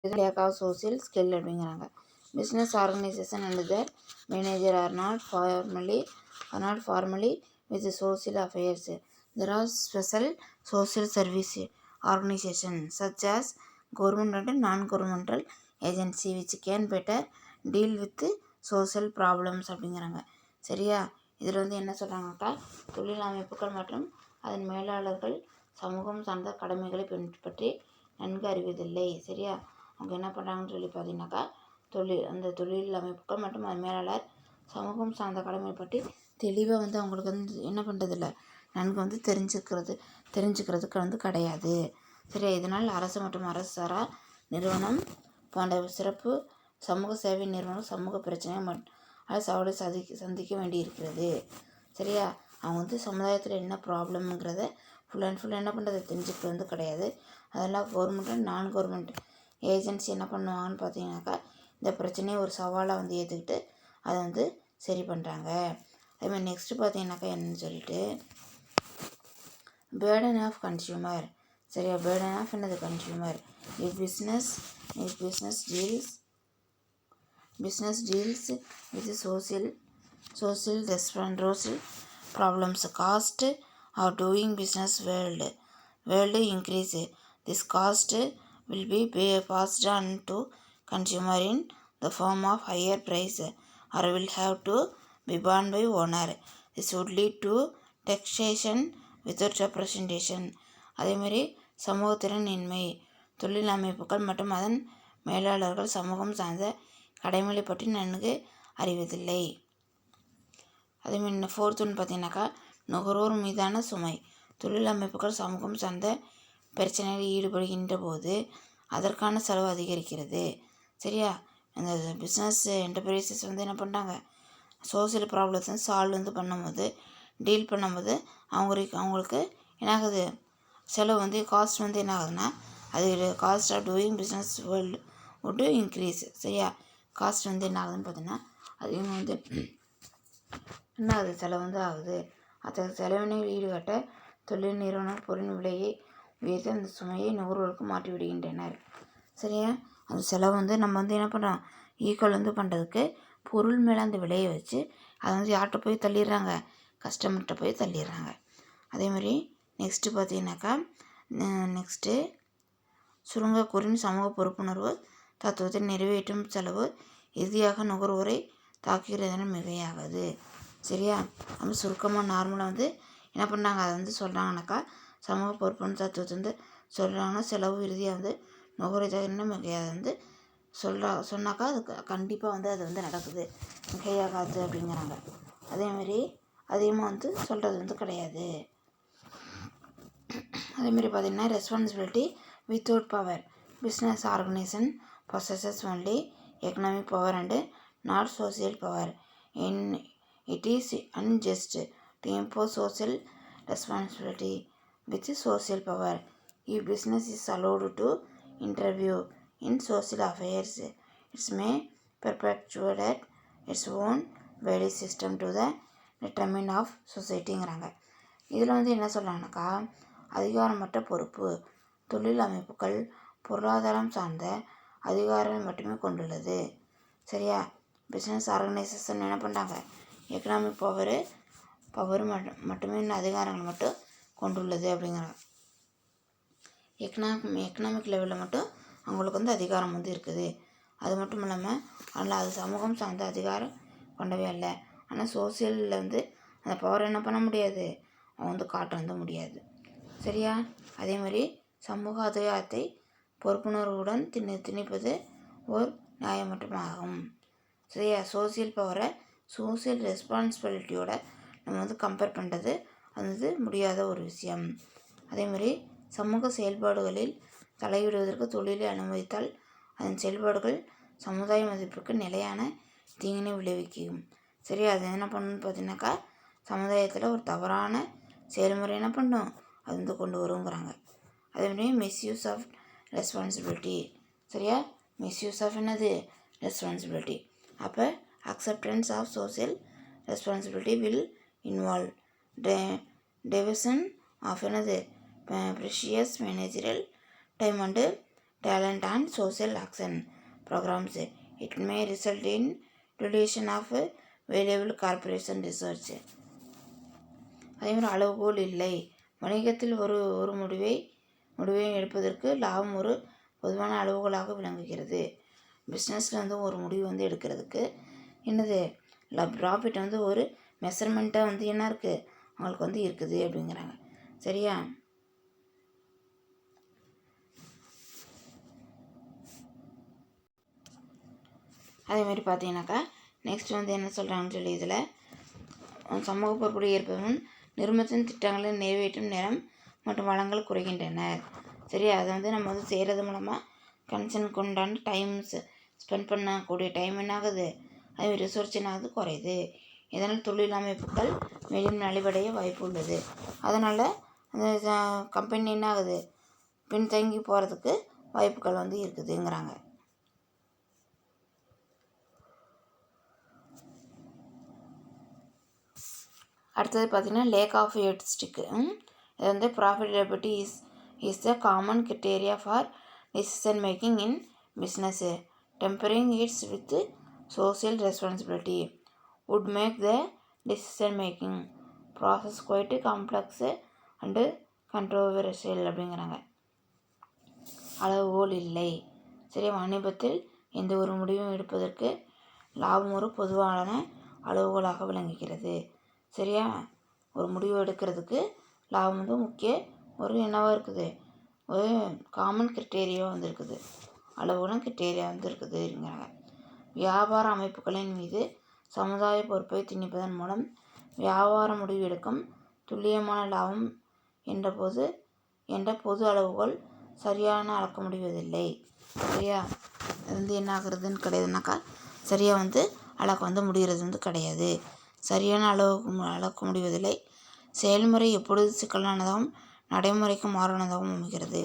lack of social skill அப்படிங்கிறாங்க. Business organization and their manager are not formally with social affairs. There are special social service organizations such as government and non-governmental agency which can better deal with social problems அப்படிங்கிறாங்க. சரியா? இதில் வந்து என்ன சொல்கிறாங்கக்கா, தொழில் அமைப்புகள் மற்றும் அதன் மேலாளர்கள் சமூகம் சார்ந்த கடமைகளை பற்றி நன்கு அறிவதில்லை. சரியா? அவங்க என்ன பண்ணுறாங்கன்னு சொல்லி பார்த்தீங்கன்னாக்கா, அந்த தொழில் அமைப்புகள் மற்றும் அதன் மேலாளர் சமூகம் சார்ந்த கடமை பற்றி தெளிவாக வந்து அவங்களுக்கு வந்து என்ன பண்ணுறதில்ல, நன்கு வந்து தெரிஞ்சுக்கிறதுக்கு வந்து கிடையாது. சரியா? இதனால் அரசு மற்றும் அரசு சாரா நிறுவனம் போன்ற சிறப்பு சமூக சேவை நிறுவனம் சமூக பிரச்சனை சவாலை சந்திக்க வேண்டியிருக்கிறது. சரியா? அவங்க வந்து சமுதாயத்தில் என்ன ப்ராப்ளம்ங்கிறத ஃபுல் அண்ட் ஃபுல் என்ன பண்ணுறது தெரிஞ்சுக்கிறது வந்து கிடையாது. அதெல்லாம் கவர்மெண்ட் அண்ட் நான் கவர்மெண்ட் ஏஜென்சி என்ன பண்ணுவாங்கன்னு பார்த்தீங்கன்னாக்கா, இந்த பிரச்சனையை ஒரு சவாலாக வந்து ஏற்றுக்கிட்டு அதை வந்து சரி பண்ணுறாங்க. அதேமாதிரி நெக்ஸ்ட்டு பார்த்தீங்கன்னாக்கா என்னன்னு சொல்லிட்டு பேர்டன் ஆஃப் கன்சியூமர். சரியா? பேர்டன் ஆஃப் என்னது consumer. Business deals with social problems. Cost of doing business world increase. This cost will be passed on to consumer in the form of higher price or will have to be borne by owner. This would lead to taxation without representation. அதேமாதிரி சமூகத்திறன் இன்மை. தொழில் அமைப்புகள் மற்றும் அதன் மேலாளர்கள் சமூகம் சார்ந்த கடமைகளை பற்றி நன்கு அறிவதில்லை. அதேமாதிரி ஃபோர்த் ஒன்று பார்த்தீங்கன்னாக்கா, நுகர்வோர் மீதான சுமை. தொழில் அமைப்புகள் சமூகம் சார்ந்த பிரச்சனைகளில் ஈடுபடுகின்ற போது அதற்கான செலவு அதிகரிக்கிறது. சரியா? இந்த பிஸ்னஸ் என்டர்பிரைசஸ் வந்து என்ன பண்ணுறாங்க, சோசியல் ப்ராப்ளத்தை சால்வ் வந்து டீல் பண்ணும்போது அவங்களுக்கு என்ன ஆகுது, செலவு வந்து காஸ்ட் வந்து என்ன ஆகுதுன்னா, அது cost of doing business would increase. சரியா? காஸ்ட் வந்து என்ன ஆகுதுன்னு பார்த்தீங்கன்னா, அதிகமாக வந்து என்ன ஆகுது, செலவு வந்து ஆகுது. அத்தகைய செலவினை ஈடுகட்ட தொழில் நிறுவனம் பொருளின் விலையை உயர்த்தி அந்த சுமையை நுகர்வோருக்கு மாற்றி விடுகின்றனர். சரியா? அந்த செலவு வந்து நம்ம வந்து என்ன பண்ணுறோம், ஈக்குவல் வந்து பண்ணுறதுக்கு பொருள் மேலே அந்த விலையை வச்சு அதை வந்து யார்கிட்ட போய் தள்ளிடுறாங்க, கஸ்டமர்கிட்ட போய் தள்ளிடுறாங்க. அதேமாதிரி நெக்ஸ்ட்டு பார்த்தீங்கன்னாக்கா, சுருங்க கூறின் சமூக பொறுப்புணர்வு தத்துவத்தை நிறைவேற்றும் செலவு இறுதியாக நுகர்வோரை தாக்குகிறதுன மிகையாகுது. சரியா? நம்ம சுருக்கமாக நார்மலாக வந்து என்ன பண்ணாங்க, அதை வந்து சொல்கிறாங்கனாக்கா, சமூக பொறுப்புணர்வு தத்துவத்தை வந்து சொல்கிறாங்கன்னா செலவு இறுதியாக வந்து நுகர்வோரை தாக்குகிறதுன மிகையாது வந்து சொன்னாக்கா அது கண்டிப்பாக வந்து அது வந்து நடக்குது, மிகையாகாது அப்படிங்கிறாங்க. அதேமாதிரி அதிகமாக வந்து சொல்கிறது வந்து கிடையாது. அதேமாதிரி பார்த்திங்கன்னா responsibility without power. Business organization possesses only economic power and not social power. It is unjust to impose social responsibility with social power. If business is allowed to intervene in social affairs, it may perpetuate its own value system to the detriment of societyங்கிறாங்க. இதில் வந்து என்ன சொல்கிறாங்கனாக்கா, அதிகாரமற்ற பொறுப்பு. தொழில் அமைப்புகள் பொருளாதாரம் சார்ந்த அதிகாரம் மட்டுமே கொண்டுள்ளது. சரியா? பிஸ்னஸ் ஆர்கனைசேஷன் என்ன பண்ணுறாங்க, எக்கனாமிக் பவர் மட்டுமே அதிகாரங்கள் மட்டும் கொண்டுள்ளது அப்படிங்கிறாங்க. எக்கனாமிக் லெவலில் மட்டும் அவங்களுக்கு வந்து அதிகாரம் வந்து இருக்குது. அது மட்டும் இல்லாமல் அதனால் அது சமூகம் சார்ந்த அதிகாரம் கொண்டவே இல்லை. ஆனால் சோசியலில் வந்து அந்த பவர் என்ன பண்ண முடியாது, அவங்க வந்து காட்ட வந்து முடியாது. சரியா? அதே மாதிரி சமூக அதிகாரத்தை பொறுப்புணர்வுடன் திணிப்பது ஒரு நியாயமற்றமாகும். சரியா? சோசியல் பவரை சோசியல் ரெஸ்பான்சிபிலிட்டியோட நம்ம வந்து கம்பேர் பண்ணுறது அது வந்து முடியாத ஒரு விஷயம். அதேமாதிரி சமூக செயல்பாடுகளில் தலையிடுவதற்கு தொழிலை அனுமதித்தால் அதன் செயல்பாடுகள் சமுதாய மதிப்புக்கு நிலையான தீங்கினை விளைவிக்கும். சரி, அது என்ன பண்ணணும்னு பார்த்தீங்கன்னாக்கா, சமுதாயத்தில் ஒரு தவறான செயல்முறை என்ன பண்ணும், அது வந்து கொண்டு வருங்கிறாங்க. அதேமாதிரி மிஸ்யூஸ் ஆஃப் ரெஸ்பான்சிபிலிட்டி. சரியா? மிஸ்யூஸ் ஆஃப் என்னது, ரெஸ்பான்சிபிலிட்டி. அப்போ acceptance of social responsibility will involve division of என்னது precious managerial time and talent and social action programs. It may result in deletion of valuable corporation research. அதேமாதிரி அளவுகோல் இல்லை. வணிகத்தில் ஒரு முடிவை எடுப்பதற்கு லாபம் ஒரு பொதுவான அளவுகோலாக விளங்குகிறது. பிஸ்னஸில் ஒரு முடிவு எடுக்கிறதுக்கு என்னது ப்ராஃபிட் ஒரு மெஷர்மெண்ட்டாக என்ன இருக்குது அவங்களுக்கு இருக்குது அப்படிங்கிறாங்க. சரியா? அதேமாதிரி பார்த்தீங்கன்னாக்கா நெக்ஸ்ட் என்ன சொல்கிறாங்கன்னு சொல்லி இதில் சமூக பொறுப்புடைய ஏற்பவன் நிறுவனத்தின் திட்டங்களை நிறைவேற்றும் நேரம் மற்றும் வளங்கள் குறைகின்றனர். சரியா? அதை நம்ம செய்கிறது மூலமாக கன்சர்ன் கொண்டாண்டு டைம்ஸ் ஸ்பெண்ட் பண்ணக்கூடிய டைம் என்ன ஆகுது, அது ரிசோர்ஸ் என்ன ஆகுது, குறையுது. இதனால் தொழில் அமைப்புகள் மேலும் நலிவடைய வாய்ப்பு உள்ளது. அதனால் அந்த கம்பெனி என்ன ஆகுது, பின்தங்கி போகிறதுக்கு வாய்ப்புகள் இருக்குதுங்கிறாங்க. அடுத்தது பார்த்திங்கன்னா லேக் ஆஃப் எட்ஸ்டிக்கு. இது profitability is the common criteria for decision making in business. Tempering its with social responsibility would make the decision making process quite complex and controversial அப்படிங்கிறாங்க. அளவுகோல் இல்லை. சரி, வாணிபத்தில் எந்த ஒரு முடிவும் எடுப்பதற்கு லாபம் ஒரு பொதுவான அளவுகோலாக விளங்குகிறது. சரியா? ஒரு முடிவு எடுக்கிறதுக்கு லாபம் முக்கிய ஒரு என்னவாக இருக்குது, ஒரு காமன் கிரிட்டேரியாவாக இருக்குது, அளவுகளும் கிரிட்டேரியா இருக்குதுங்கிறாங்க. வியாபார அமைப்புகளின் மீது சமுதாய பொறுப்பை திணிப்பதன் மூலம் வியாபார முடிவு எடுக்கும் துல்லியமான லாபம் என்ற பொது அளவுகோல் சரியான அளக்க முடிவதில்லை. சரியா? அது என்ன ஆகுறதுன்னு கிடையாதுனாக்கா சரியாக அளக்க முடிகிறது கிடையாது. சரியான அளக்க முடிவதில்லை. செயல்முறை எப்பொழுது சிக்கலானதாகவும் நடைமுறைக்கு மாறானதாகவும் அமைகிறது.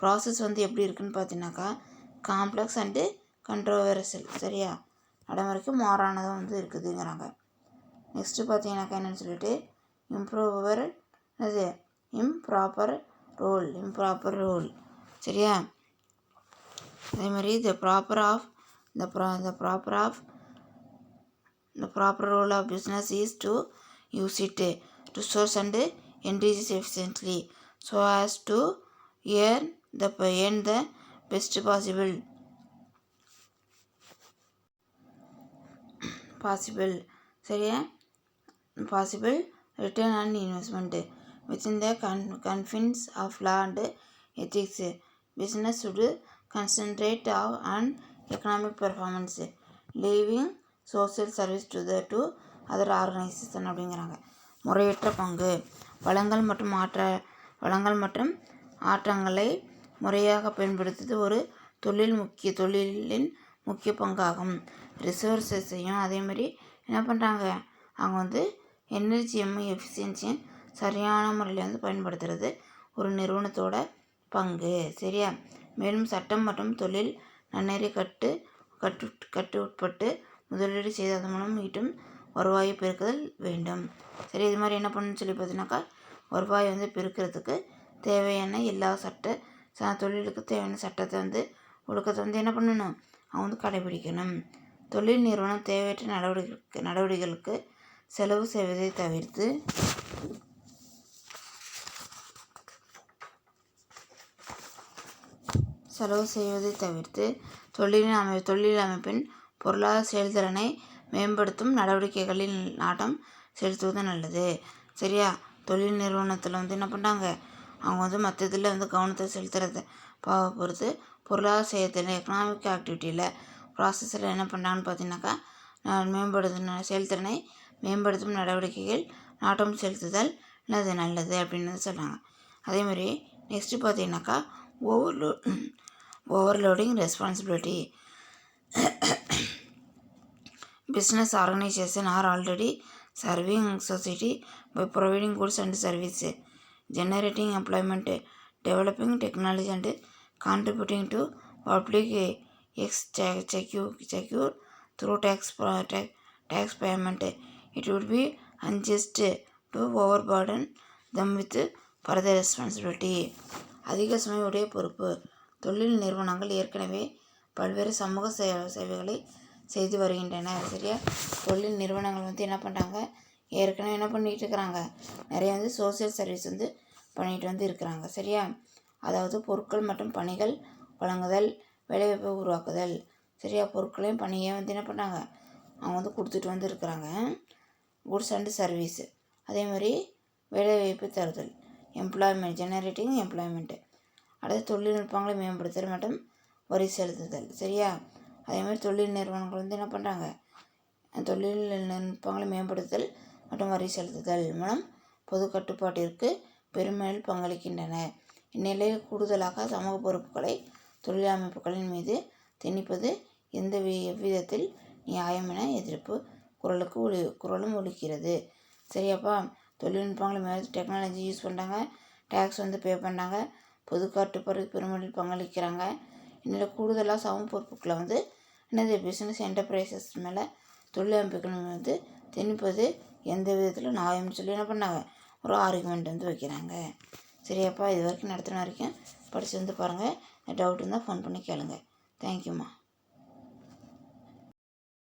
ப்ராசஸ் எப்படி இருக்குன்னு பார்த்தீங்கன்னாக்கா காம்ப்ளெக்ஸ் அண்டு கண்ட்ரோவர்சல். சரியா? நடைமுறைக்கு மாறானதாக இருக்குதுங்கிறாங்க. நெக்ஸ்ட்டு பார்த்தீங்கன்னாக்கா என்னென்னு சொல்லிட்டு இம்ப்ராப்பர் ரோல். சரியா? அதே மாதிரி the proper role of business is to use it to source and enrich efficiently so as to earn the best possible சரியா possible return on investment within the confines of law and ethics. Business should concentrate on economic performance, leaving social service to other organization அப்படிங்கிறாங்க. முறையற்ற பங்கு வளங்கள் மற்றும் ஆற்றங்களை முறையாக பயன்படுத்துவது ஒரு தொழிலின் முக்கிய பங்காகும். ரிசோர்ஸஸையும் அதேமாதிரி என்ன பண்ணுறாங்க, அவங்க எனர்ஜியும் எஃபிஷியன்சியும் சரியான முறையில் பயன்படுத்துறது ஒரு நிறுவனத்தோட பங்கு. சரியா? மேலும் சட்டம் மற்றும் தொழில் நன்னெறி கட்டுப்பட்டு முதலீடு செய்து அதன் மூலம் ஈட்டும் வருவாயை பெருக்குதல் வேண்டும். சரி, இது மாதிரி என்ன பண்ணணும்னு சொல்லி பார்த்தீங்கன்னாக்கா வருவாயை பெருக்கிறதுக்கு தேவையான எல்லா தொழிலுக்கு தேவையான சட்டத்தை ஒழுக்கத்தை என்ன பண்ணணும், அவங்க கடைபிடிக்கணும். தொழில் நிறுவனம் தேவையற்ற நடவடிக்கைகளுக்கு செலவு செய்வதை தவிர்த்து தொழில் அமைப்பின் பொருளாதார செயல்திறனை மேம்படுத்தும் நடவடிக்கைகளில் நாட்டம் செலுத்துவது நல்லது. சரியா? தொழில் நிறுவனத்தில் என்ன பண்ணுறாங்க, அவங்க மற்ற இதில் கவனத்தை செலுத்துறத பொறுத்து பொருளாதார செயல்திறன் எக்கனாமிக் ஆக்டிவிட்டியில் ப்ராசஸில் என்ன பண்ணுறாங்கன்னு பார்த்தீங்கன்னாக்கா செயல்திறனை மேம்படுத்தும் நடவடிக்கைகள் நாட்டம் செலுத்துதல் நல்லது அப்படின்னு சொல்கிறாங்க. அதேமாதிரி நெக்ஸ்ட்டு பார்த்தீங்கன்னாக்கா overloading responsibility. Business organizations are already serving society by providing goods and services, generating employment, developing technology and contributing to public exchequer through tax payment. It would be unjust to overburden them with further responsibility. அதிக சுமையுடைய பொறுப்பு. தொழில் நிறுவனங்கள் ஏற்கனவே பல்வேறு சமூக சேவைகளை செய்து வருகின்றன. சரியா, தொழில் நிறுவனங்கள் வந்து என்ன பண்ணுறாங்க, ஏற்கனவே என்ன பண்ணிகிட்டு இருக்கிறாங்க, நிறைய வந்து சோசியல் சர்வீஸ் வந்து பண்ணிட்டு வந்து இருக்கிறாங்க. சரியா, அதாவது பொருட்கள் மற்றும் பணிகள் வழங்குதல், வேலைவாய்ப்பை உருவாக்குதல். சரியா, பொருட்களையும் பணியை வந்து என்ன பண்ணாங்க, அவங்க வந்து கொடுத்துட்டு வந்து இருக்கிறாங்க. Goods and service. அதே மாதிரி வேலைவாய்ப்பு தருதல், எம்ப்ளாய்மெண்ட், ஜெனரேட்டிங் எம்ப்ளாய்மெண்ட்டு. அடுத்து தொழில்நுட்பங்களை மேம்படுத்துதல் மற்றும் வரி செலுத்துதல். சரியா, அதே மாதிரி தொழில் நிறுவனங்கள் வந்து என்ன பண்ணுறாங்க, தொழில்நுட்பங்களை மேம்படுத்துதல் மற்றும் வரி செலுத்துதல் மூலம் பொது கட்டுப்பாட்டிற்கு பெருமளவில் பங்களிக்கின்றன. இந்நிலையில் கூடுதலாக சமூக பொறுப்புகளை தொழில் அமைப்புகளின் மீது திணிப்பது எவ்விதத்தில் நியாயம் என எதிர்ப்பு குரலும் ஒலிக்கிறது. சரியாப்பா, தொழில்நுட்பங்களை டெக்னாலஜி யூஸ் பண்ணுறாங்க, டேக்ஸ் வந்து பே பண்ணுறாங்க, பொது கட்டுப்பாடு பெருமளவில் பங்களிக்கிறாங்க. இந்நிலையில் கூடுதலாக சமூக பொறுப்புகளை வந்து என்னது பிஸ்னஸ் என்டர்பிரைசஸ் மேலே தொழில் அமைப்புகள் வந்து திணிப்பது எந்த விதத்தில் நியாயம்னு சொல்லி என்ன பண்ணாங்க, ஒரு ஆர்குமெண்ட் வந்து வைக்கிறாங்க. சரியாப்பா, இது வரைக்கும் நடத்தின வரைக்கும் படித்து வந்து பாருங்கள். டவுட் இருந்தால் ஃபோன் பண்ணி கேளுங்க. தேங்க்யூம்மா.